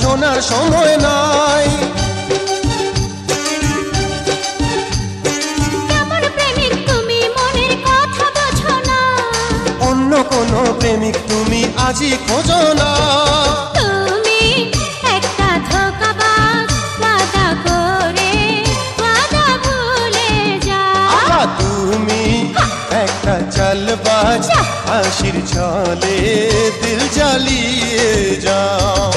শোনার সময় নাই। কেমন প্রেমিক তুমি মনের কথা বোঝো না, অন্য কোনো প্রেমিক তুমি আজই খোঁজো না। তুমি একটা ধোঁকাবাজ, ওয়াদা করে ওয়াদা ভুলে যাও। তুমি একটা চালবাজ, হাসির ছলে দিল জ্বালিয়ে যাও।